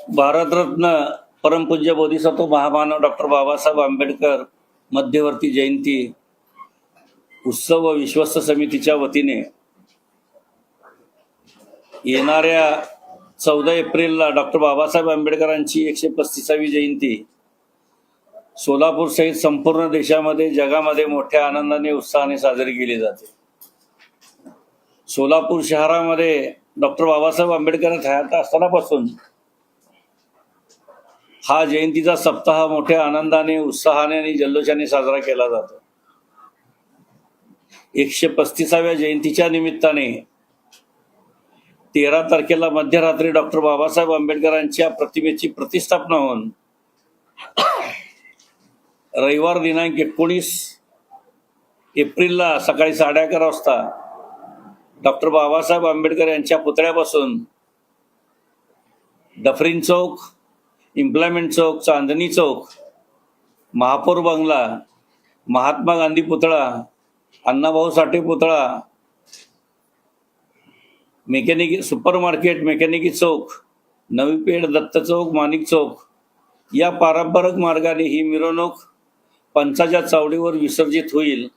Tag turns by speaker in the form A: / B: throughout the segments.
A: भारतरत्न परमपूज्य बोधिसत्व महामानव डॉक्टर बाबासाहेब आंबेडकर मध्यवर्ती जयंती उत्सव व विश्वस्त समितीच्या वतीने येणाऱ्या 14 एप्रिलला डॉक्टर बाबासाहेब आंबेडकरांची 135वी जयंती सोलापूर सहित संपूर्ण देशामध्ये जगामध्ये मोठ्या आनंदाने उत्साहाने साजरी केली जाते। सोलापूर शहरामध्ये डॉक्टर बाबासाहेब आंबेडकर हयात असतानापासून हा जयंतीचा सप्ताह मोठ्या आनंदाने उत्साहाने आणि जल्लोषाने साजरा केला जातो। 135व्या जयंतीच्या निमित्ताने 13 तारखेला मध्यरात्री डॉक्टर बाबासाहेब आंबेडकरांच्या प्रतिमेची प्रतिष्ठापना होऊन रविवार दिनांक 19 एप्रिलला सकाळी 11:30 वाजता डॉक्टर बाबासाहेब आंबेडकर यांच्या पुतळ्यापासून डफरीन चौक, इम्प्लायमेंट चौक, चांदणी चौक, महापौर बंगला, महात्मा गांधी पुतळा, अण्णाभाऊ साठे पुतळा, मेकॅनिकी सुपर मार्केट, मेकॅनिकी चौक, नवी पेठ, दत्त चौक, माणिक चौक या पारंपरिक मार्गाने ही मिरवणूक पंचाच्या चावडीवर विसर्जित होईल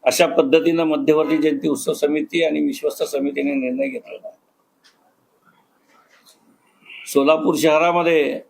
A: अशा पद्धतीनं मध्यवर्ती जयंती उत्सव समिती आणि विश्वस्त समितीने निर्णय घेतलेला आहे। सोलापूर शहरामध्ये